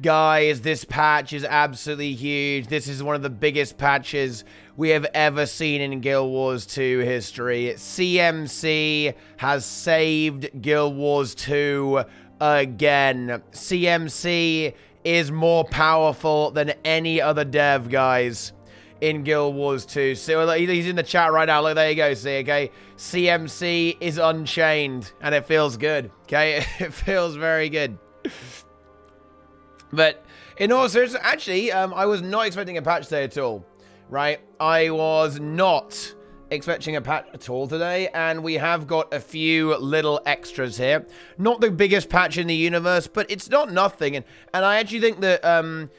Guys, this patch is absolutely huge. This is one of the biggest patches we have ever seen in Guild Wars 2 history. CMC has saved Guild Wars 2 again. CMC is more powerful than any other dev, guys, in Guild Wars 2. So he's in the chat right now. Look, there you go. See, okay? CMC is unchained, and it feels good, okay? It feels very good. But in all seriousness, actually, I was not expecting a patch today at all, right? I was not expecting a patch at all today, and we have got a few little extras here. Not the biggest patch in the universe, but it's not nothing. And I actually think that,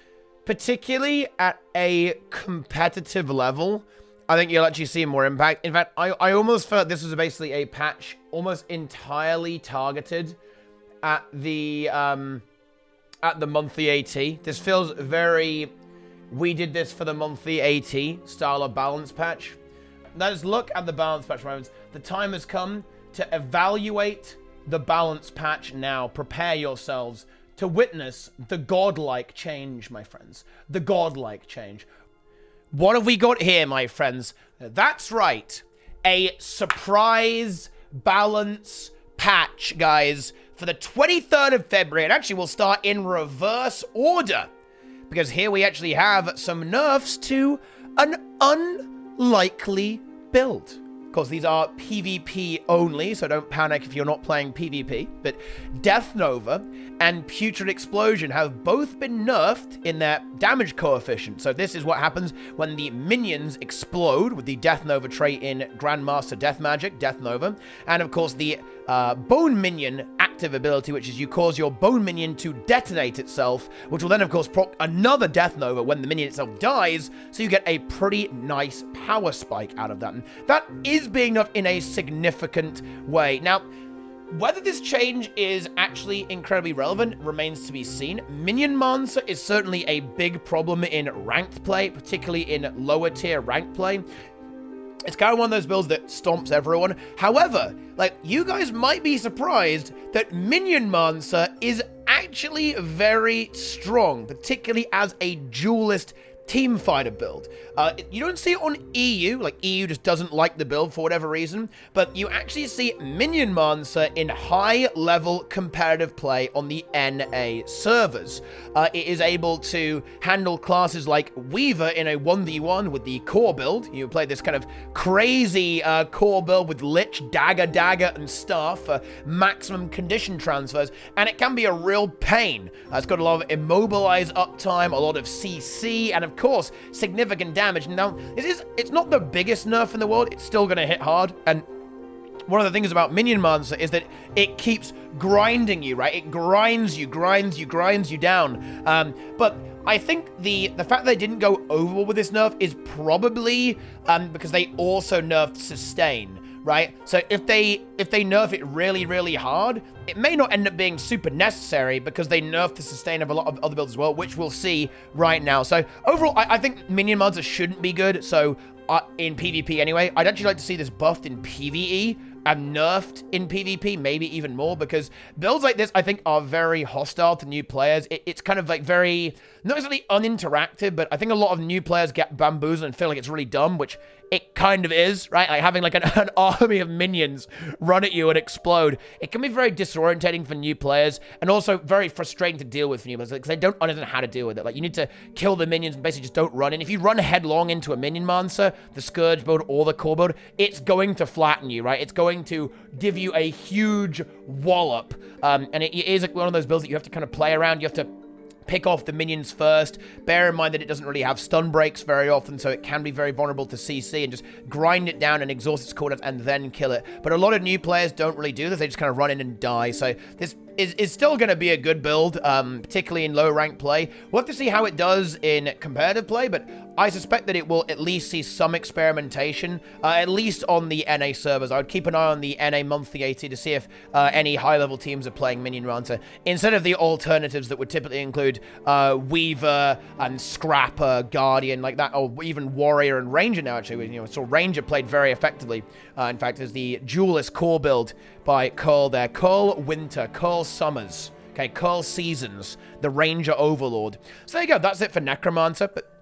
particularly at a competitive level, I think you'll actually see more impact. In fact, I almost felt this was basically a patch almost entirely targeted at the monthly AT. This feels very, we did this for the monthly AT style of balance patch. Let us look at the balance patch moments. The time has come to evaluate the balance patch now. Prepare yourselves to witness the godlike change, my friends. The godlike change. What have we got here, my friends? That's right. A surprise balance patch, guys, for the 23rd of February. And actually, we'll start in reverse order, because here we actually have some nerfs to an unlikely build. Of course, these are PvP only, so don't panic if you're not playing PvP. But Death Nova and Putrid Explosion have both been nerfed in their damage coefficient. So this is what happens when the minions explode with the Death Nova trait in Grandmaster Death Magic, Death Nova. And of course, the Bone Minion active ability, which is you cause your Bone Minion to detonate itself, which will then, of course, proc another Death Nova when the minion itself dies, so you get a pretty nice power spike out of that. And that is being nerfed in a significant way. Now, whether this change is actually incredibly relevant remains to be seen. Minion Mancer is certainly a big problem in ranked play, particularly in lower tier ranked play. It's kind of one of those builds that stomps everyone. However, like, you guys might be surprised that Minion Mancer is actually very strong, particularly as a duelist team fighter build. You don't see it on EU, like EU just doesn't like the build for whatever reason, but you actually see Minion Mancer in high-level competitive play on the NA servers. It is able to handle classes like Weaver in a 1v1 with the core build. You play this kind of crazy core build with Lich, Dagger, and stuff for maximum condition transfers, and it can be a real pain. It's got a lot of immobilize uptime, a lot of CC, and of course, significant damage. Now, it's not the biggest nerf in the world. It's still going to hit hard. And one of the things about Minion Mancer is that it keeps grinding you, right? It grinds you down. But I think the fact that they didn't go overboard with this nerf is probably because they also nerfed sustain. Right? So if they nerf it really, really hard, it may not end up being super necessary because they nerfed the sustain of a lot of other builds as well, which we'll see right now. So overall, I think Minion Mancer shouldn't be good. So in PvP anyway, I'd actually like to see this buffed in PvE and nerfed in PvP, maybe even more, because builds like this, I think, are very hostile to new players. It's kind of like very, not necessarily uninteractive, but I think a lot of new players get bamboozled and feel like it's really dumb, which it kind of is, right? Like having like an army of minions run at you and explode. It can be very disorientating for new players and also very frustrating to deal with for new players because they don't understand how to deal with it. Like, you need to kill the minions and basically just don't run in. If you run headlong into a Minion Mancer, the Scourge build or the core build, it's going to flatten you, right? It's going to give you a huge wallop. And it is like one of those builds that you have to kind of play around. You have to pick off the minions first. Bear in mind that it doesn't really have stun breaks very often, so it can be very vulnerable to CC, and just grind it down and exhaust its cooldown and then kill it. But a lot of new players don't really do this. They just kind of run in and die. So this is still going to be a good build, particularly in low rank play. We'll have to see how it does in competitive play, but I suspect that it will at least see some experimentation, at least on the NA servers. I would keep an eye on the NA monthly AT to see if any high-level teams are playing Minion Mancer, instead of the alternatives that would typically include Weaver and Scrapper, Guardian, like that, or even Warrior and Ranger now, actually. You know, so Ranger played very effectively, in fact, as the Duelist core build by Curl there. Curl Winter, Curl Summers. Okay, Curl Seasons, the Ranger Overlord. So there you go, that's it for Necromancer, but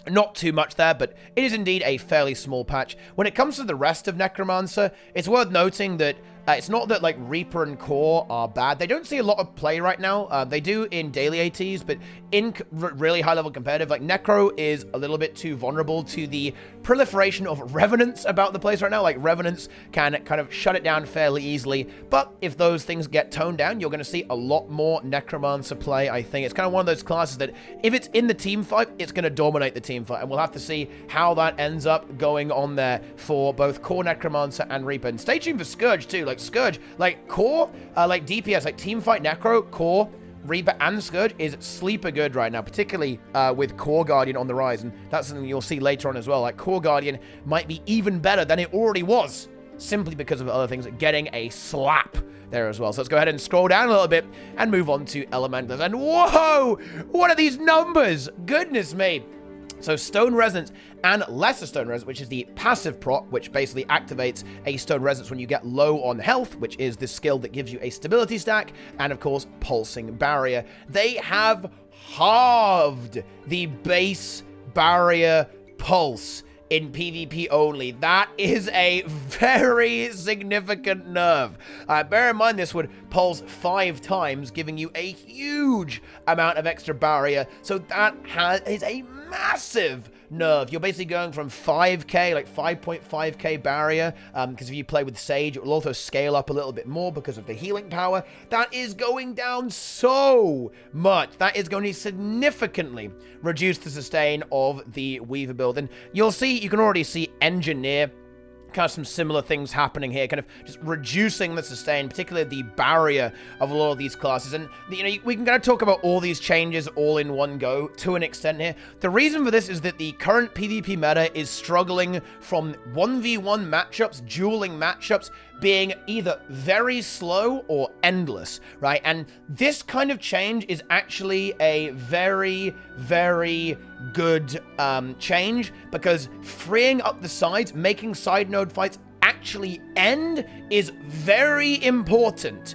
not too much there, but it is indeed a fairly small patch. When it comes to the rest of Necromancer, it's worth noting that it's not that, like, Reaper and Core are bad. They don't see a lot of play right now. They do in daily ATs, but in really high-level competitive, like, Necro is a little bit too vulnerable to the proliferation of Revenants about the place right now. Like, Revenants can kind of shut it down fairly easily, but if those things get toned down, you're going to see a lot more Necromancer play, I think. It's kind of one of those classes that, if it's in the team fight, it's going to dominate the team fight, and we'll have to see how that ends up going on there for both Core Necromancer and Reaper. And stay tuned for Scourge, too. Like, Scourge, like Core, like DPS, like Teamfight Necro, Core, Reaper, and Scourge is sleeper good right now, particularly with Core Guardian on the rise, and that's something you'll see later on as well. Like, Core Guardian might be even better than it already was, simply because of other things, getting a slap there as well. So let's go ahead and scroll down a little bit and move on to Elementalist. And whoa, what are these numbers? Goodness me. So Stone Resonance and Lesser Stone Resonance, which is the passive proc, which basically activates a Stone Resonance when you get low on health, which is the skill that gives you a stability stack, and of course, Pulsing Barrier. They have halved the base barrier pulse in PvP only. That is a very significant nerf. Bear in mind, this would pulse 5 times, giving you a huge amount of extra barrier. So that is a massive nerf. You're basically going from 5k, like 5.5k barrier, because if you play with Sage, it will also scale up a little bit more because of the healing power. That is going down so much. That is going to significantly reduce the sustain of the Weaver build. And you'll see, you can already see Engineer, kind of some similar things happening here, kind of just reducing the sustain, particularly the barrier of a lot of these classes. And, you know, we can kind of talk about all these changes all in one go to an extent here. The reason for this is that the current PvP meta is struggling from 1v1 matchups, dueling matchups, being either very slow or endless, right? And this kind of change is actually a very, very good change, because freeing up the sides, making side node fights actually end, is very important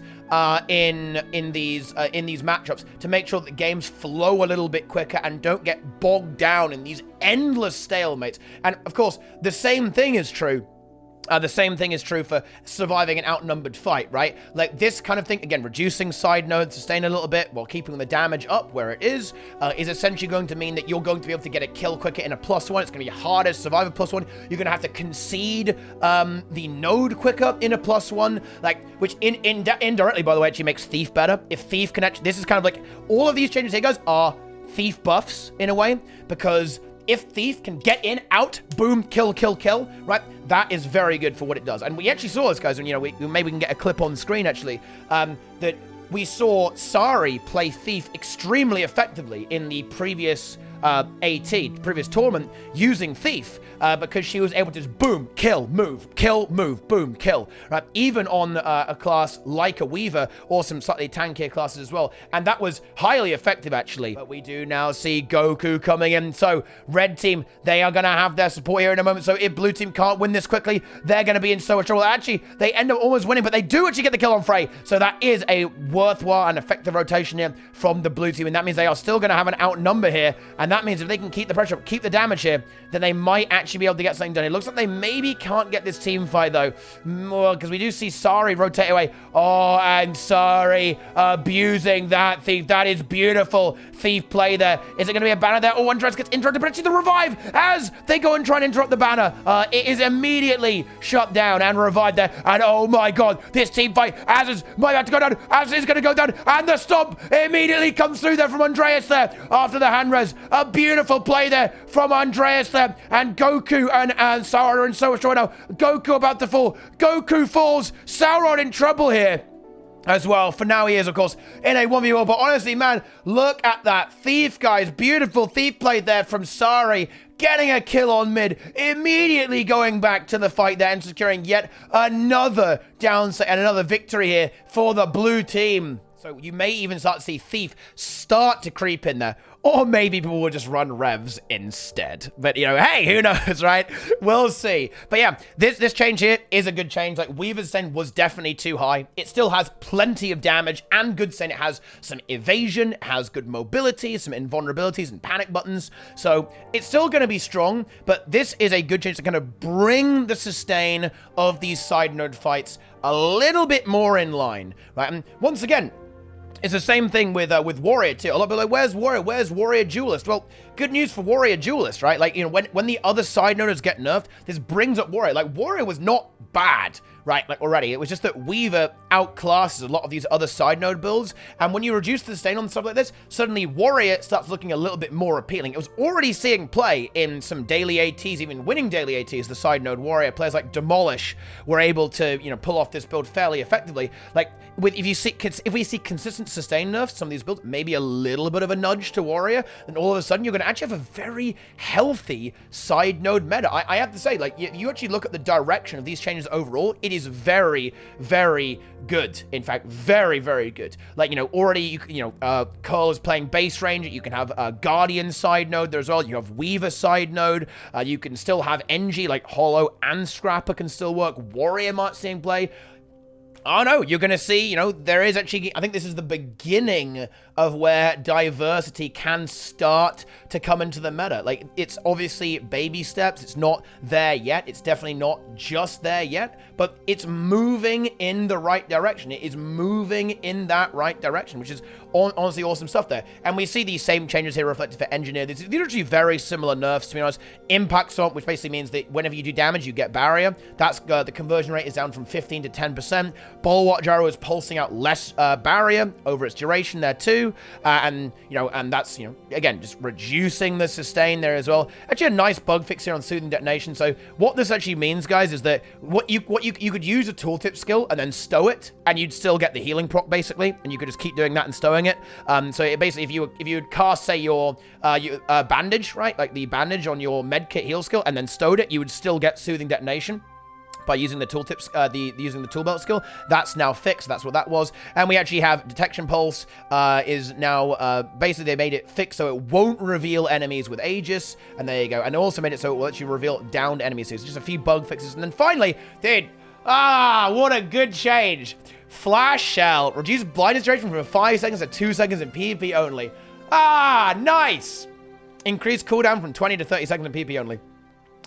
in these matchups, to make sure that games flow a little bit quicker and don't get bogged down in these endless stalemates. And of course, the same thing is true. The same thing is true for surviving an outnumbered fight, right? Like, this kind of thing, again, reducing side node sustain a little bit while keeping the damage up where it is essentially going to mean that you're going to be able to get a kill quicker in a +1. It's going to be harder to survive a +1. You're going to have to concede the node quicker in a +1, like, which indirectly, by the way, actually makes Thief better. If Thief can actually, this is kind of like, all of these changes here, guys, are Thief buffs in a way, because if Thief can get in, out, boom, kill, kill, kill, right? That is very good for what it does. And we actually saw this, guys, and, you know, maybe we can get a clip on screen, actually, that we saw Sari play Thief extremely effectively in the previous previous tournament, using Thief, because she was able to just boom, kill, move, boom, kill, right? Even on a class like a Weaver, or some slightly tankier classes as well. And that was highly effective, actually. But we do now see Goku coming in. So red team, they are going to have their support here in a moment. So if blue team can't win this quickly, they're going to be in so much trouble. Actually, they end up almost winning, but they do actually get the kill on Frey. So that is a worthwhile and effective rotation here from the blue team. And that means they are still going to have an outnumber here. And that means if they can keep the pressure up, keep the damage here, then they might actually be able to get something done. It looks like they maybe can't get this team fight, though, because we do see Sari rotate away. Oh, and Sari abusing that Thief. That is beautiful Thief play there. Is it going to be a banner there? Oh, Andres gets interrupted, but actually the revive as they go and try and interrupt the banner. It is immediately shut down and revived there. And oh my god, this team fight, Az is about to go down. Az is going to go down, and the stomp immediately comes through there from Andreas there after the hand res. A beautiful play there from Andreas there, and Goku and Sauron are in so much trouble now. Goku about to fall. Goku falls. Sauron in trouble here as well. For now, he is, of course, in a 1v1. But honestly, man, look at that Thief, guys. Beautiful Thief play there from Sari, getting a kill on mid, immediately going back to the fight there and securing yet another downside and another victory here for the blue team. So you may even start to see Thief start to creep in there. Or maybe people will just run Revs instead. But, you know, hey, who knows, right? We'll see. But yeah, this change here is a good change. Like, Weaver's Sustain was definitely too high. It still has plenty of damage and good sustain. It has some evasion, it has good mobility, some invulnerabilities and panic buttons. So it's still going to be strong, but this is a good change to kind of bring the sustain of these side node fights a little bit more in line, right? And once again, it's the same thing with Warrior too. A lot of people are like, where's Warrior? Where's Warrior Duelist? Well, good news for Warrior Duelist, right? Like, you know, when the other side noders get nerfed, this brings up Warrior. Like, Warrior was not bad, right? Like, already. It was just that Weaver outclasses a lot of these other side node builds. And when you reduce the sustain on stuff like this, suddenly Warrior starts looking a little bit more appealing. It was already seeing play in some daily ATs, even winning daily ATs, the side node Warrior. Players like Demolish were able to, you know, pull off this build fairly effectively. Like, if we see consistent sustain nerfs, some of these builds, maybe a little bit of a nudge to Warrior, then all of a sudden you're going to actually have a very healthy side node meta. I have to say, like, you actually look at the direction of these changes overall, it is very, very good. In fact, very, very good. Like, you know, already, Curl is playing base range. You can have a Guardian side node there as well. You have Weaver side node. You can still have NG, like Hollow and Scrapper can still work. Warrior might see in play. Oh no, you're going to see, you know, there is actually, I think this is the beginning of where diversity can start to come into the meta. Like, it's obviously baby steps. It's not there yet. It's definitely not just there yet, but it's moving in the right direction. It is moving in that right direction, which is honestly awesome stuff there. And we see these same changes here reflected for Engineer. These are actually very similar nerfs, to be honest. Impact Stomp, which basically means that whenever you do damage, you get Barrier. That's the conversion rate is down from 15 to 10%. Bulwark Gyro is pulsing out less Barrier over its duration there too. And that's, you know, again, just reducing the sustain there as well. Actually, a nice bug fix here on Soothing Detonation. So what this actually means, guys, is that you could use a tooltip skill and then stow it, and you'd still get the healing proc, basically, and you could just keep doing that and stowing it. So it basically, if you would cast, say, your bandage, right, like the bandage on your medkit heal skill, and then stowed it, you would still get Soothing Detonation by using the tooltips, using the tool belt skill. That's now fixed. That's what that was. And we actually have Detection Pulse is now, basically they made it fixed so it won't reveal enemies with Aegis. And there you go. And also made it so it will actually reveal downed enemies. So it's just a few bug fixes. And then finally, dude, what a good change. Flash Shell. Reduce blindness duration from 5 seconds to 2 seconds in PvP only. Nice. Increase cooldown from 20 to 30 seconds in PvP only.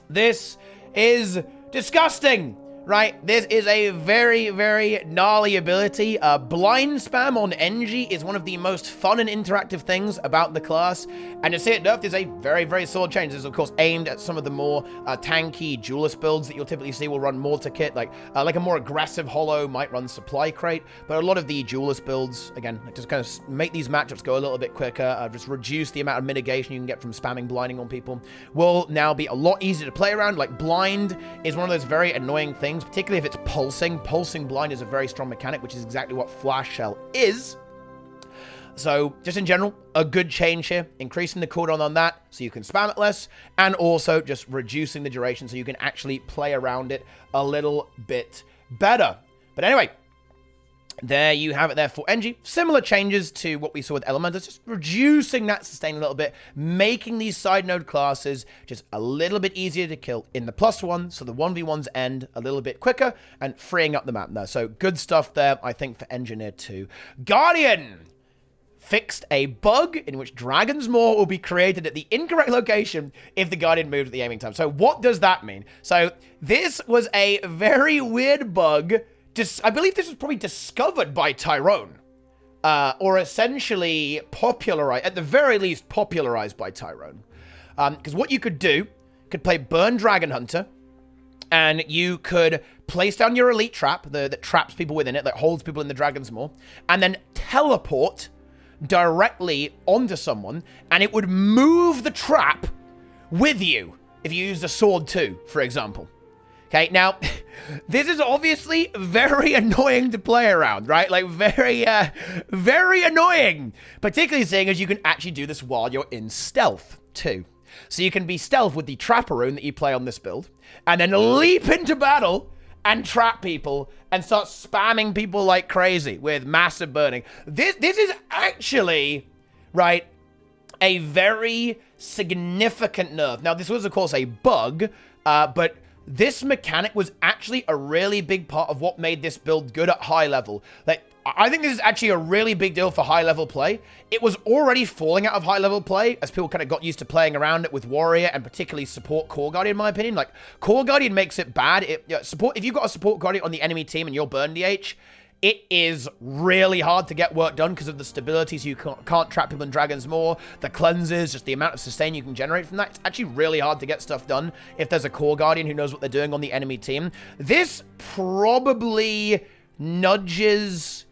This is disgusting, right? This is a very, very gnarly ability. Blind spam on NG is one of the most fun and interactive things about the class, and to see it nerfed is a very, very solid change. This is, of course, aimed at some of the more tanky duelist builds that you'll typically see will run Mortar Kit. Like a more aggressive Hollow might run Supply Crate, but a lot of the duelist builds, again, just kind of make these matchups go a little bit quicker, just reduce the amount of mitigation you can get from spamming blinding on people, will now be a lot easier to play around. Like, blind is one of those very annoying things, particularly if it's pulsing. Pulsing blind is a very strong mechanic, which is exactly what Flash Shell is. So, just in general, a good change here. Increasing the cooldown on that so you can spam it less, and also just reducing the duration so you can actually play around it a little bit better. But anyway, there you have it there for NG. Similar changes to what we saw with Elementalist, just reducing that sustain a little bit, making these side node classes just a little bit easier to kill in the +1, so the 1v1s end a little bit quicker, and freeing up the map there. So good stuff there, I think, for Engineer 2. Guardian fixed a bug in which Dragon's Maw will be created at the incorrect location if the Guardian moves at the aiming time. So what does that mean? So this was a very weird bug. I believe this was probably discovered by Tyrone, or essentially popularized, at the very least popularized by Tyrone. Because what you could do, could play Burn Dragon Hunter, and you could place down your Elite Trap that traps people within it, that holds people in the Dragon's Maw, and then teleport directly onto someone, and it would move the trap with you if you used a sword too, for example. Okay, now, this is obviously very annoying to play around, right? Like, very, very annoying. Particularly seeing as you can actually do this while you're in stealth, too. So you can be stealth with the Trapper rune that you play on this build, and then leap into battle and trap people and start spamming people like crazy with massive burning. This is actually, right, a very significant nerf. Now, this was, of course, a bug, but this mechanic was actually a really big part of what made this build good at high level. Like, I think this is actually a really big deal for high-level play. It was already falling out of high-level play as people kind of got used to playing around it with Warrior and particularly support Core Guardian, in my opinion. Like, Core Guardian makes it bad. If you've got a support Guardian on the enemy team and you're burn DH, it is really hard to get work done because of the stability, so you can't trap people and dragons more. The cleanses, just the amount of sustain you can generate from that. It's actually really hard to get stuff done if there's a Core Guardian who knows what they're doing on the enemy team. This probably nudges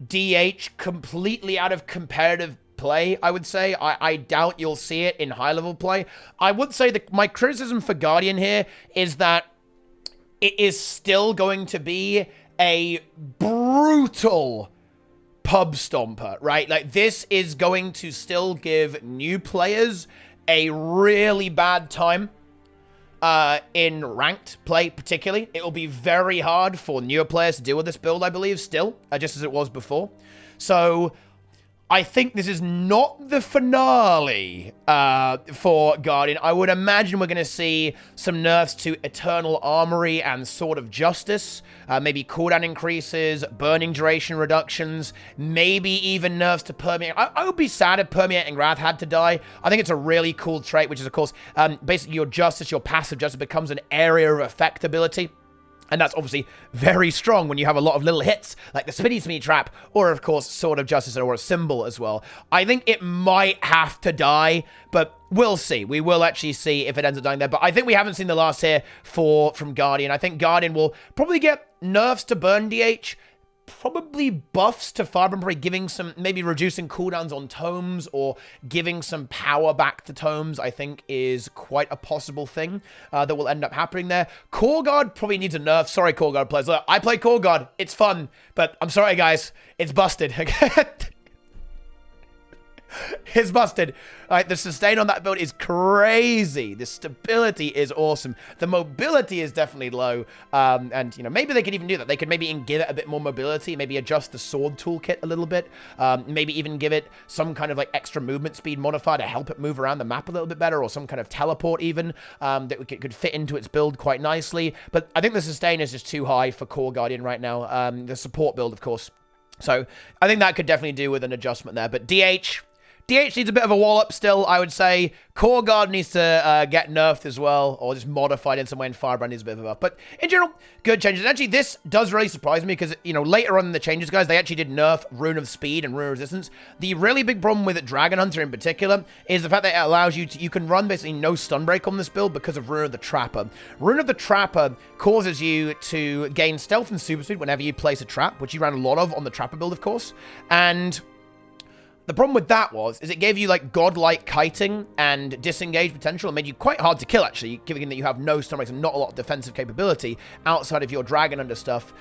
DH completely out of competitive play, I would say. I doubt you'll see it in high-level play. I would say that my criticism for Guardian here is that it is still going to be a brutal pub stomper, right? Like, this is going to still give new players a really bad time. In ranked play, particularly. It will be very hard for newer players to deal with this build, I believe, still, just as it was before. So, I think this is not the finale for Guardian. I would imagine we're going to see some nerfs to Eternal Armory and Sword of Justice. Maybe cooldown increases, burning duration reductions, maybe even nerfs to Permeate. I would be sad if Permeating Wrath had to die. I think it's a really cool trait, which is, of course, basically your Justice, your passive Justice becomes an area of effect ability. And that's obviously very strong when you have a lot of little hits, like the Spinny Trap, or, of course, Sword of Justice, or a Symbol as well. I think it might have to die, but we'll see. We will actually see if it ends up dying there. But I think we haven't seen the last here from Guardian. I think Guardian will probably get nerfs to burn DH, probably buffs to Firebrand, probably giving some, maybe reducing cooldowns on tomes or giving some power back to tomes, I think is quite a possible thing that will end up happening there. Core Guard probably needs a nerf. Sorry, Core Guard players. Look, I play Core Guard. It's fun, but I'm sorry, guys. It's busted. It's busted. The sustain on that build is crazy. The stability is awesome. The mobility is definitely low. And, you know, maybe they could even do that. They could maybe even give it a bit more mobility. Maybe adjust the sword toolkit a little bit. Maybe even give it some kind of, like, extra movement speed modifier to help it move around the map a little bit better. Or some kind of teleport even that could fit into its build quite nicely. But I think the sustain is just too high for Core Guardian right now. The support build, of course. So I think that could definitely do with an adjustment there. But DH needs a bit of a wallop still, I would say. Core Guard needs to get nerfed as well, or just modified in some way, and Firebrand needs a bit of a buff. But in general, good changes. And actually, this does really surprise me because, you know, later on in the changes, guys, they actually did nerf Rune of Speed and Rune of Resistance. The really big problem with Dragon Hunter in particular is the fact that it allows you to, you can run basically no stun break on this build because of Rune of the Trapper. Rune of the Trapper causes you to gain stealth and super speed whenever you place a trap, which you ran a lot of on the Trapper build, of course. And the problem with that is it gave you, like, godlike kiting and disengage potential and made you quite hard to kill, actually, given that you have no stun breaks and not a lot of defensive capability outside of your Dragon Under stuff.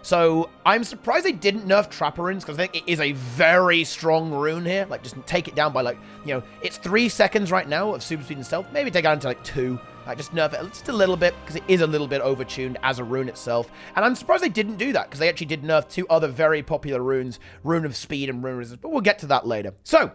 So I'm surprised they didn't nerf Trapper runes, because I think it is a very strong rune here. Like, just take it down by, like, you know, it's 3 seconds right now of super speed and stealth. Maybe take it down to, like, 2. Just nerf it just a little bit, because it is a little bit overtuned as a rune itself. And I'm surprised they didn't do that, because they actually did nerf 2 other very popular runes, Rune of Speed and Rune of Resistance, but we'll get to that later. So,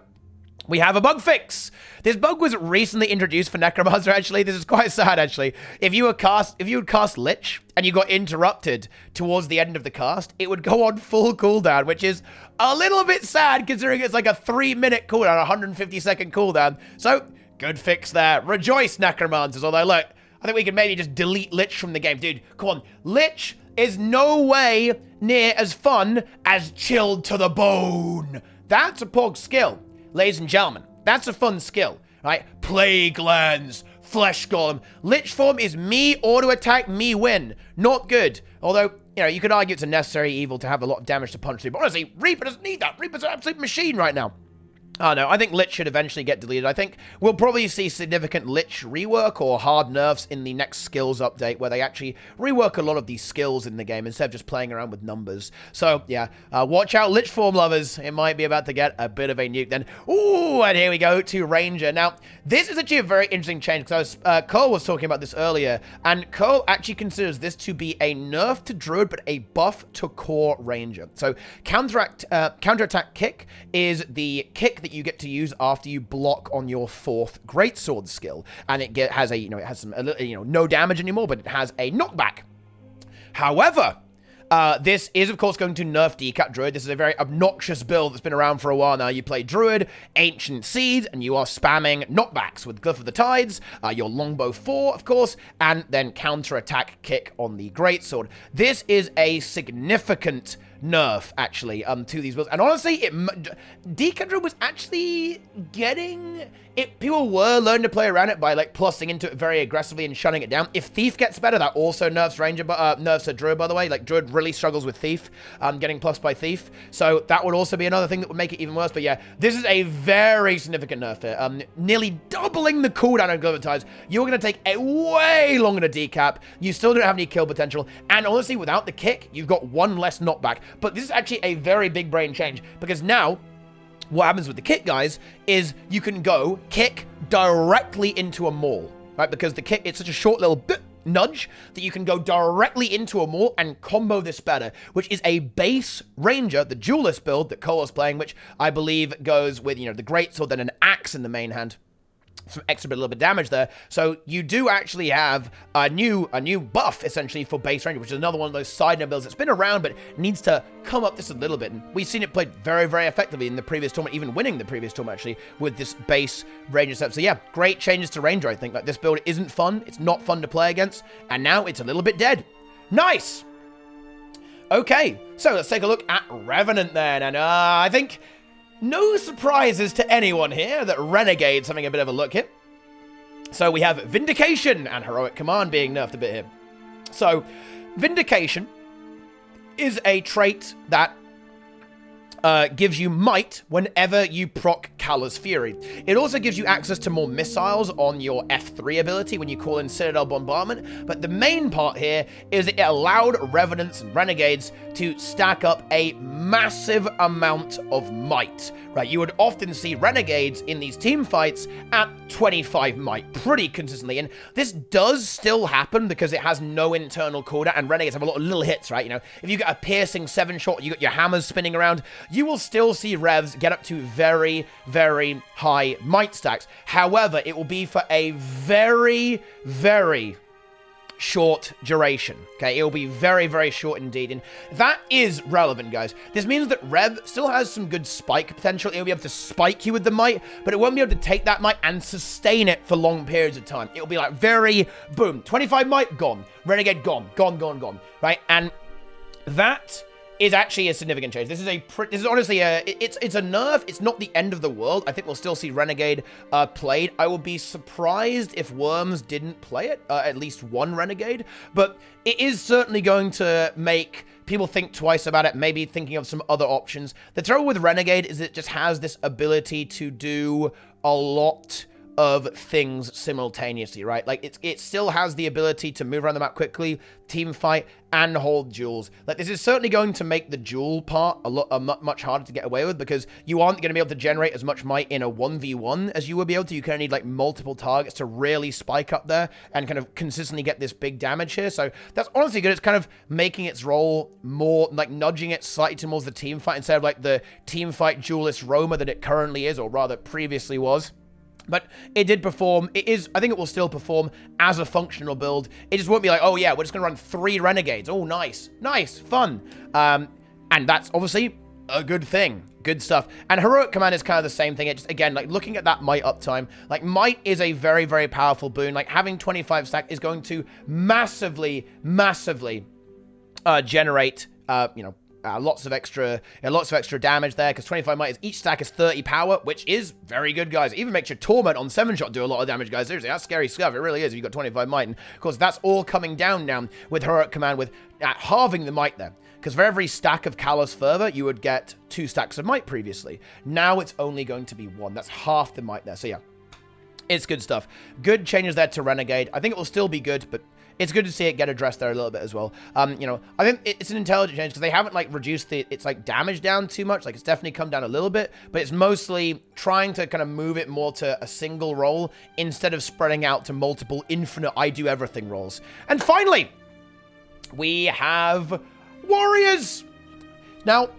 we have a bug fix. This bug was recently introduced for Necromancer, actually. This is quite sad, actually. If you would cast Lich and you got interrupted towards the end of the cast, it would go on full cooldown, which is a little bit sad, considering it's like a 3-minute cooldown, 150-second cooldown. So, good fix there. Rejoice, Necromancers. Although, look, I think we can maybe just delete Lich from the game. Dude, come on. Lich is no way near as fun as Chilled to the Bone. That's a Pog skill, ladies and gentlemen. That's a fun skill, right? Plague Lens, Flesh Golem. Lich form is me auto-attack, me win. Not good. Although, you know, you could argue it's a necessary evil to have a lot of damage to punch through. But honestly, Reaper doesn't need that. Reaper's an absolute machine right now. Oh, no, I think Lich should eventually get deleted. I think we'll probably see significant Lich rework or hard nerfs in the next skills update, where they actually rework a lot of these skills in the game instead of just playing around with numbers. So, yeah, watch out, Lich form lovers. It might be about to get a bit of a nuke then. Ooh, and here we go to Ranger. Now, this is actually a very interesting change, because Cole was talking about this earlier, and Cole actually considers this to be a nerf to Druid, but a buff to core Ranger. So, counterattack kick is the kick that that you get to use after you block on your 4th greatsword skill, and it has a, it has some, no damage anymore, but it has a knockback. However, this is, of course, going to nerf Decat Druid. This is a very obnoxious build that's been around for a while now. You play Druid, Ancient Seed, and you are spamming knockbacks with Glyph of the Tides, your Longbow 4, of course, and then counter-attack kick on the Greatsword. This is a significant nerf, actually, to these builds. And honestly, Decat Druid was actually getting... People were learning to play around it by, like, plussing into it very aggressively and shutting it down. If Thief gets better, that also nerfs Ranger, nerfs a Druid, by the way. Like, Druid really struggles with Thief, getting plussed by Thief. So that would also be another thing that would make it even worse. But yeah, this is a very significant nerf here. Nearly doubling the cooldown on Glyph of the Tides. You're going to take a way longer to decap. You still don't have any kill potential. And honestly, without the kick, you've got one less knockback. But this is actually a very big brain change, because now what happens with the kick, guys, is you can go kick directly into a maul, right? Because the kick, it's such a short little nudge that you can go directly into a maul and combo this better, which is a base Ranger, the Duelist build that Colo's playing, which I believe goes with, the Greatsword, then an axe in the main hand. Some extra bit, a little bit of damage there. So you do actually have a new buff, essentially, for base Ranger, which is another one of those side note builds that's been around, but needs to come up just a little bit. And we've seen it played very, very effectively in the previous tournament, even winning the previous tournament, actually, with this base Ranger setup. So yeah, great changes to Ranger, I think. Like, this build isn't fun. It's not fun to play against. And now it's a little bit dead. Nice! Okay, so let's take a look at Revenant then. And I think... no surprises to anyone here that Renegade's having a bit of a look here. So we have Vindication and Heroic Command being nerfed a bit here. So, Vindication is a trait that gives you might whenever you proc Kala's Fury. It also gives you access to more missiles on your F3 ability when you call in Citadel Bombardment, but the main part here is it allowed Revenants and Renegades to stack up a massive amount of might, right? You would often see Renegades in these team fights at 25 might pretty consistently, and this does still happen because it has no internal cooldown, and Renegades have a lot of little hits, right? If you get a piercing 7-shot, you got your hammers spinning around, you will still see Revs get up to very, very high might stacks. However, it will be for a very, very short duration. Okay, it will be very, very short indeed. And that is relevant, guys. This means that Rev still has some good spike potential. It'll be able to spike you with the might, but it won't be able to take that might and sustain it for long periods of time. It'll be like very, boom, 25 might, gone. Renegade, gone, gone, right? And that is actually a significant change. This is honestly it's a nerf. It's not the end of the world. I think we'll still see Renegade played. I will be surprised if Worms didn't play it, at least one Renegade, but it is certainly going to make people think twice about it, maybe thinking of some other options. The trouble with Renegade is it just has this ability to do a lot of things simultaneously, right? Like, it still has the ability to move around the map quickly, team fight, and hold duels. Like, this is certainly going to make the duel part much harder to get away with, because you aren't going to be able to generate as much might in a 1v1 as you would be able to. You kind of need, like, multiple targets to really spike up there and kind of consistently get this big damage here. So that's honestly good. It's kind of making its role more, like, nudging it slightly towards the team fight instead of, like, the team fight duelist roamer that it currently is, or rather previously was. But it did perform. I think it will still perform as a functional build. It just won't be like, oh yeah, we're just going to run 3 Renegades. Oh, nice. Nice. Fun. And that's obviously a good thing. Good stuff. And Heroic Command is kind of the same thing. It just, again, like, looking at that might uptime, like, might is a very, very powerful boon. Like, having 25 stack is going to massively, massively generate, lots of extra damage there, because 25 might is, each stack is 30 power, which is very good, guys. It even makes your Torment on 7-shot do a lot of damage, guys. Seriously, that's scary stuff. It really is if you've got 25 might. And of course, that's all coming down now with Heroic Command, with halving the might there. Because for every stack of Callous Fervor, you would get 2 stacks of might previously. Now it's only going to be 1. That's half the might there. So yeah, it's good stuff. Good changes there to Renegade. I think it will still be good, but it's good to see it get addressed there a little bit as well. I think it's an intelligent change because they haven't, like, reduced its like damage down too much. Like, it's definitely come down a little bit, but it's mostly trying to kind of move it more to a single roll instead of spreading out to multiple infinite I do everything rolls. And finally, we have Warriors. Now,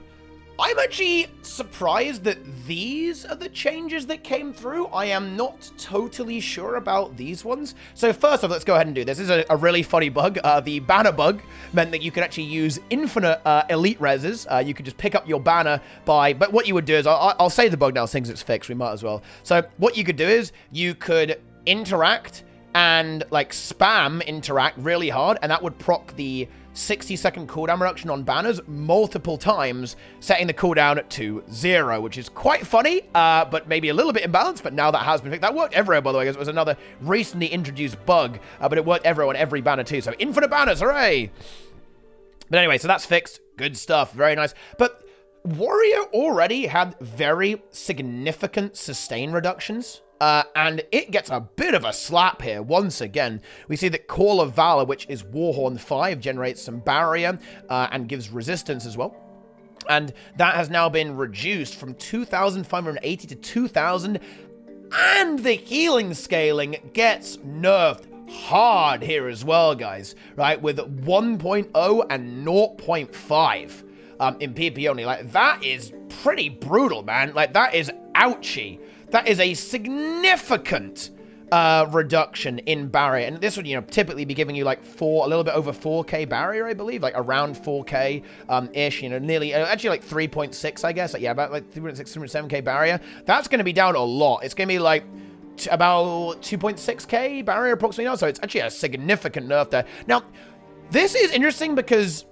I'm actually surprised that these are the changes that came through. I am not totally sure about these ones. So first off, let's go ahead and do this. This is a really funny bug. The banner bug meant that you could actually use infinite elite reses. You could just pick up your banner by... But what you would do is... I'll say the bug now since it's fixed. We might as well. So what you could do is you could interact and like spam interact really hard, and that would proc the 60-second cooldown reduction on banners multiple times, setting the cooldown to 0, which is quite funny, but maybe a little bit imbalanced, but now that has been fixed. That worked everywhere, by the way, because it was another recently introduced bug, but it worked everywhere on every banner too, so infinite banners, hooray! But anyway, so that's fixed. Good stuff, very nice. But Warrior already had very significant sustain reductions. And it gets a bit of a slap here. Once again, we see that Call of Valor, which is Warhorn 5, generates some barrier and gives resistance as well. And that has now been reduced from 2,580 to 2,000. And the healing scaling gets nerfed hard here as well, guys. Right, with 1.0 and 0.5 in PvP only. Like, that is pretty brutal, man. Like, that is ouchy. That is a significant reduction in barrier. And this would, you know, typically be giving you like a little bit over 4k barrier, I believe, like around 4k ish, you know, nearly, actually like 3.6, I guess. Like, yeah, about like 3.6, 3.7k barrier. That's going to be down a lot. It's going to be like about 2.6k barrier approximately now. So it's actually a significant nerf there. Now, this is interesting because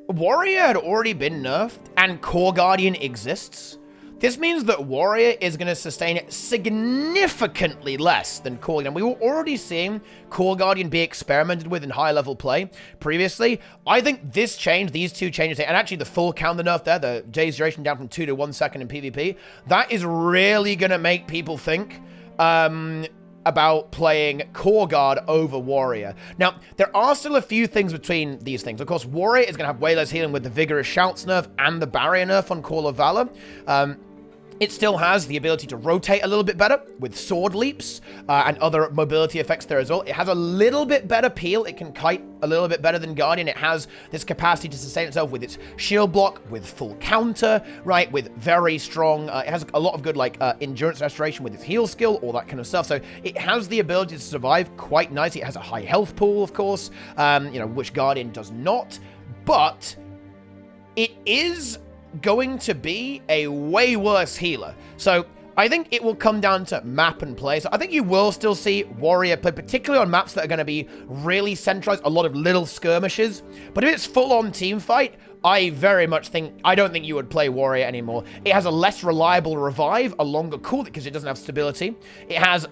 Warrior had already been nerfed and Core Guardian exists. This means that Warrior is going to sustain significantly less than Core Guardian. We were already seeing Core Guardian be experimented with in high-level play previously. I think this change, these two changes, and actually the full counter nerf there, the J's duration down from 2 to 1 second in PvP, that is really going to make people think about playing Core Guard over Warrior. Now, there are still a few things between these things. Of course, Warrior is going to have way less healing with the Vigorous Shouts nerf and the Barrier nerf on Call of Valor. It still has the ability to rotate a little bit better with sword leaps and other mobility effects there as well. It has a little bit better peel. It can kite a little bit better than Guardian. It has this capacity to sustain itself with its shield block, with full counter, right? With very strong, it has a lot of good like endurance restoration with its heal skill, all that kind of stuff. So it has the ability to survive quite nicely. It has a high health pool, of course, you know, which Guardian does not. But it is going to be a way worse healer. So I think it will come down to map and play. So I think you will still see Warrior play, particularly on maps that are going to be really centralized, a lot of little skirmishes. But if it's full-on team fight, I very much think, I don't think you would play Warrior anymore. It has a less reliable revive, a longer cooldown because it doesn't have stability. It has,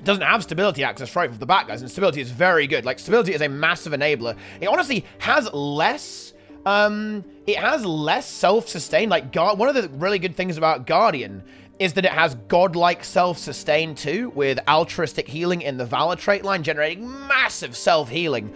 doesn't have stability access right off the bat, guys, and stability is very good. Like, stability is a massive enabler. It honestly has less self-sustain. Like, one of the really good things about Guardian is that it has godlike self-sustain too, with altruistic healing in the Valor trait line, generating massive self-healing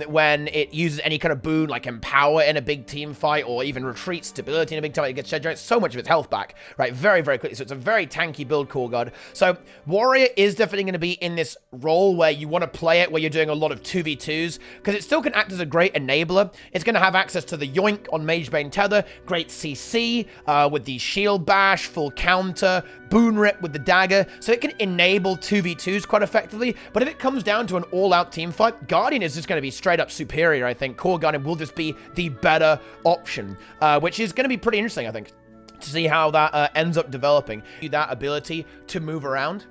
when it uses any kind of boon, like Empower in a big team fight, or even Retreat stability in a big team fight. It generates so much of its health back, right, very, very quickly. So it's a very tanky build, Core Guard. So Warrior is definitely going to be in this role where you want to play it, where you're doing a lot of 2v2s, because it still can act as a great enabler. It's going to have access to the Yoink on Magebane Tether, great CC with the Shield Bash, full counter, Boon Rip with the dagger, so it can enable 2v2s quite effectively. But if it comes down to an all-out team fight, Guardian is just going to be straight up superior, I think. Core Guardian will just be the better option, which is going to be pretty interesting, I think, to see how that ends up developing. That ability to move around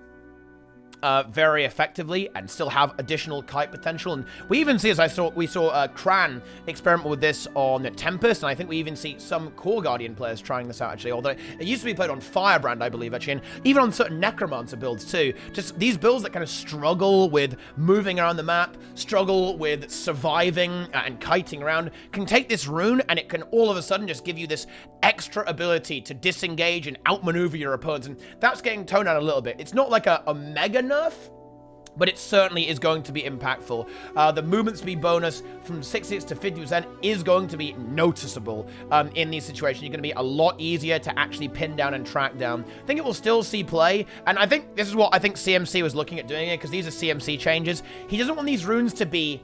very effectively and still have additional kite potential. And we even see, as we saw Kran experiment with this on Tempest, and I think we even see some Core Guardian players trying this out, actually, although it used to be played on Firebrand, I believe, actually, and even on certain Necromancer builds too. Just these builds that kind of struggle with moving around the map, struggle with surviving and kiting around, can take this rune and it can all of a sudden just give you this extra ability to disengage and outmaneuver your opponents, and that's getting toned down a little bit. It's not like a mega nerf, but it certainly is going to be impactful. The movement speed bonus from 60 to 50% is going to be noticeable in these situations. You're going to be a lot easier to actually pin down and track down. I think it will still see play, and I think this is what I think CMC was looking at doing it, because these are CMC changes. He doesn't want these runes to be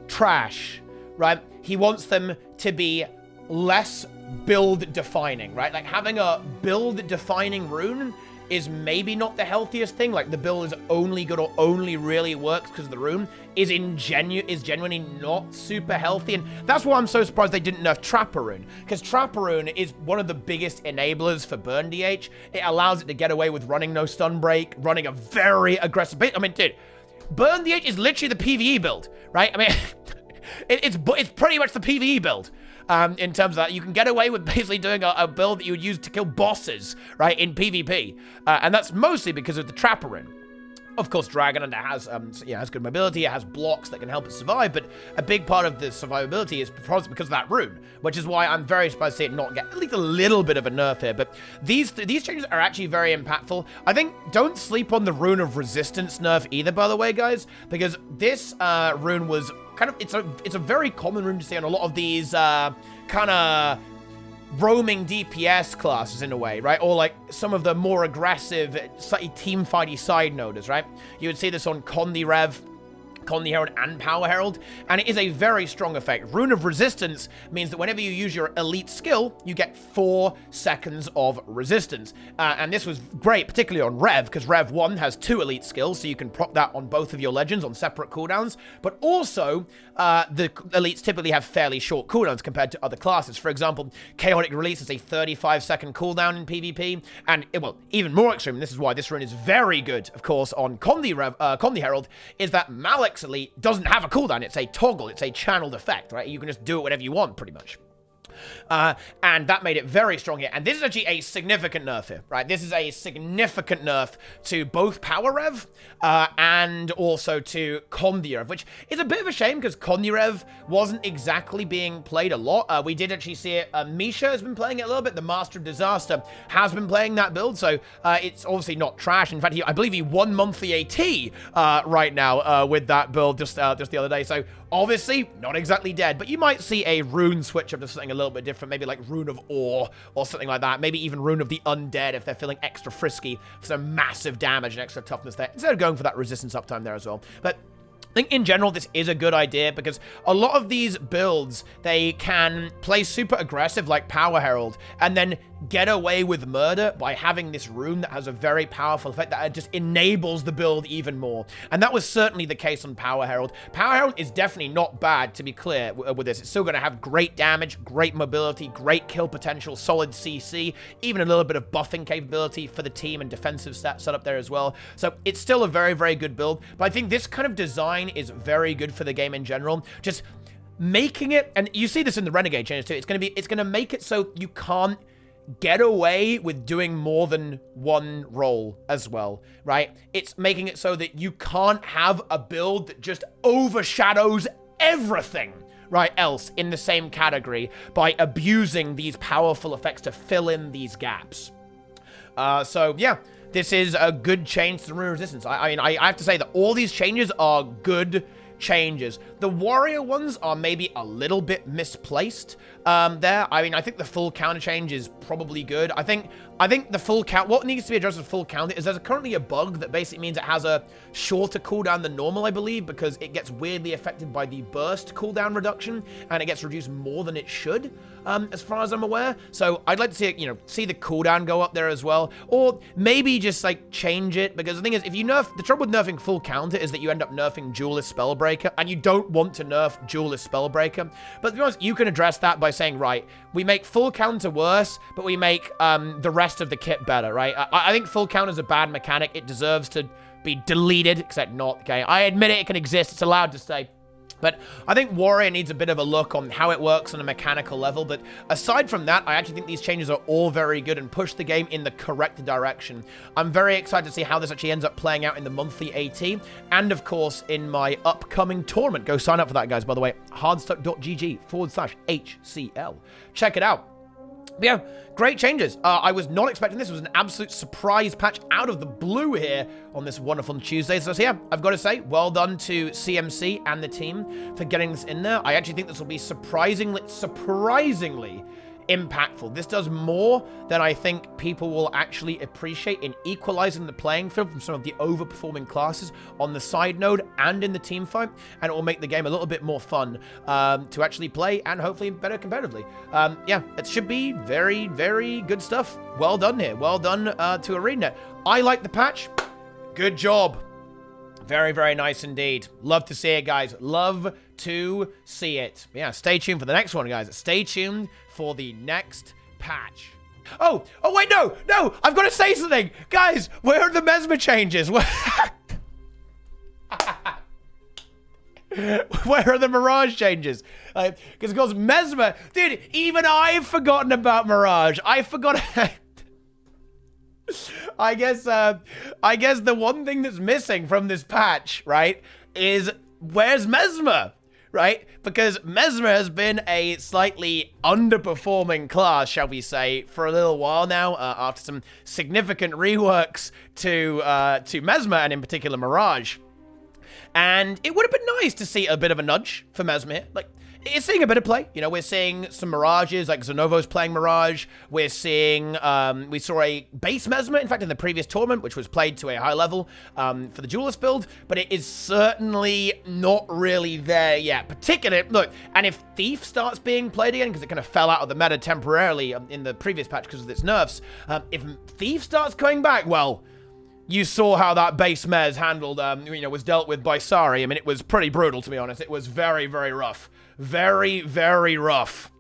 trash, right? He wants them to be less build-defining, right? Like, having a build-defining rune is maybe not the healthiest thing. Like, the build is only good or only really works because the rune is genuinely not super healthy. And that's why I'm so surprised they didn't nerf Trapper Rune, because Trapper Rune is one of the biggest enablers for burn DH. It allows it to get away with running no stun break, running a very aggressive bit. I mean, dude, burn DH is literally the PvE build, right? I mean, it's pretty much the PvE build. In terms of that, you can get away with basically doing a build that you would use to kill bosses, right, in PvP. And that's mostly because of the Trapper Rune. Of course, Dragon has has good mobility, it has blocks that can help it survive, but a big part of the survivability is because of that rune, which is why I'm very surprised to see it not get at least a little bit of a nerf here. But these changes are actually very impactful. I think don't sleep on the Rune of Resistance nerf either, by the way, guys, because this rune was kind of, it's a very common rune to see on a lot of these kind of roaming DPS classes in a way, right? Or like some of the more aggressive, slightly team-fighty side noders, right? You would see this on Condi Rev, Condi Herald, and Power Herald, and it is a very strong effect. Rune of Resistance means that whenever you use your elite skill, you get 4 seconds of resistance. And this was great, particularly on Rev, because Rev 1 has 2 elite skills, so you can proc that on both of your legends on separate cooldowns. But also, the elites typically have fairly short cooldowns compared to other classes. For example, Chaotic Release is a 35-second cooldown in PvP, and, well, even more extreme, and this is why this rune is very good, of course, on Condi Herald, is that Malek's elite doesn't have a cooldown. It's a toggle. It's a channeled effect, right? You can just do it whenever you want, pretty much. And that made it very strong here. And this is actually a significant nerf here, right? This is a significant nerf to both Power Rev and also to Condi Rev, which is a bit of a shame because Condi Rev wasn't exactly being played a lot. We did actually see it. Misha has been playing it a little bit. The Master of Disaster has been playing that build, so it's obviously not trash. In fact, I believe he won monthly AT right now with that build just the other day. So obviously not exactly dead, but you might see a rune switch up to something a little bit different, maybe like Rune of Ore or something like that. Maybe even Rune of the Undead if they're feeling extra frisky for some massive damage and extra toughness there, instead of going for that resistance uptime there as well. But I think in general, this is a good idea because a lot of these builds, they can play super aggressive like Power Herald and then get away with murder by having this rune that has a very powerful effect that just enables the build even more. And that was certainly the case on Power Herald. Power Herald is definitely not bad, to be clear, with this. It's still going to have great damage, great mobility, great kill potential, solid CC, even a little bit of buffing capability for the team and defensive setup there as well. So it's still a very, very good build. But I think this kind of design is very good for the game in general. Just making it, and you see this in the Renegade changes too, it's going to make it so you can't get away with doing more than one role as well, right? It's making it so that you can't have a build that just overshadows everything, right, else in the same category by abusing these powerful effects to fill in these gaps. So, yeah, this is a good change to the Rune of Resistance. I mean, I have to say that all these changes are good changes. The warrior ones are maybe a little bit misplaced there. I mean, I think the full counter change is probably good. I think the full count, what needs to be addressed with full counter is there's currently a bug that basically means it has a shorter cooldown than normal, I believe, because it gets weirdly affected by the burst cooldown reduction, and it gets reduced more than it should, as far as I'm aware. So I'd like to see it, see the cooldown go up there as well, or maybe just like change it, because the thing is, if you nerf, the trouble with nerfing full counter is that you end up nerfing Duelist Spellbreaker, and you don't want to nerf Duelist Spellbreaker. But to be honest, you can address that by saying, right, we make full counter worse, but we make the rest of the kit better, right? I think full counter is a bad mechanic. It deserves to be deleted, except not, okay? I admit it can exist. It's allowed to stay. But I think Warrior needs a bit of a look on how it works on a mechanical level. But aside from that, I actually think these changes are all very good and push the game in the correct direction. I'm very excited to see how this actually ends up playing out in the monthly AT. And of course, in my upcoming tournament. Go sign up for that, guys, by the way. hardstuck.gg/HCL. Check it out. But yeah, great changes. I was not expecting this. It was an absolute surprise patch out of the blue here on this wonderful Tuesday. So yeah, I've got to say, well done to CMC and the team for getting this in there. I actually think this will be surprisingly impactful. This does more than I think people will actually appreciate in equalizing the playing field from some of the overperforming classes on the side node and in the team fight, and it will make the game a little bit more fun to actually play and hopefully better competitively. Yeah, it should be very, very good stuff. Well done here. Well done to ArenaNet. I like the patch. Good job. Very, very nice indeed. Love to see it, guys. Love to see it. Yeah, stay tuned for the next one, guys. Stay tuned for the next patch. Oh, wait, no. I've got to say something. Guys, where are the Mesmer changes? Where are the Mirage changes? Because, of course, Mesmer... Dude, even I've forgotten about Mirage. I forgot... I guess the one thing that's missing from this patch, right, is where's Mesmer, right? Because Mesmer has been a slightly underperforming class, shall we say, for a little while now, after some significant reworks to Mesmer, and in particular Mirage. And it would have been nice to see a bit of a nudge for Mesmer here. Like, it's seeing a bit of play. You know, we're seeing some Mirages, like Zenovo's playing Mirage. We're seeing, we saw a base Mesmer, in fact, in the previous tournament, which was played to a high level for the Duelist build, but it is certainly not really there yet. Particularly, look, and if Thief starts being played again, because it kind of fell out of the meta temporarily in the previous patch because of its nerfs, if Thief starts coming back, well... You saw how that base Mez handled, was dealt with by Sari. I mean, it was pretty brutal, to be honest. It was very, very rough. Very, very rough.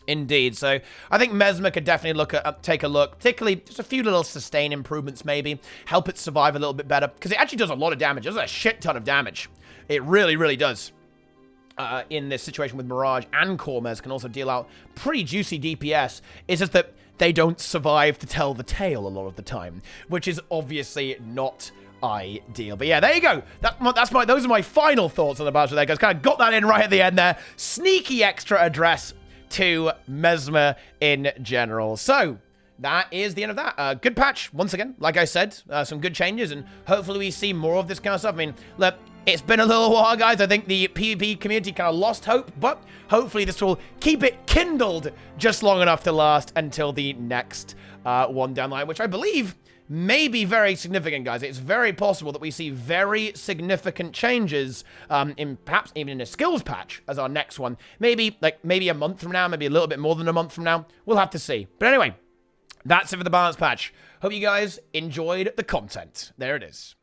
Indeed. So, I think Mesmer could definitely take a look. Particularly, just a few little sustain improvements, maybe. Help it survive a little bit better. Because it actually does a lot of damage. It does a shit ton of damage. It really, really does. In this situation with Mirage and Core Mez can also deal out pretty juicy DPS. It's just that they don't survive to tell the tale a lot of the time, which is obviously not ideal. But yeah, there you go. Those are my final thoughts on the battle there, guys. Kind of got that in right at the end there. Sneaky extra address to Mesmer in general. So that is the end of that. Good patch, once again. Like I said, some good changes, and hopefully we see more of this kind of stuff. I mean, look, it's been a little while, guys. I think the PvP community kind of lost hope, but hopefully this will keep it kindled just long enough to last until the next one down the line, which I believe may be very significant, guys. It's very possible that we see very significant changes in perhaps even in a skills patch as our next one. Maybe a month from now, maybe a little bit more than a month from now. We'll have to see. But anyway, that's it for the balance patch. Hope you guys enjoyed the content. There it is.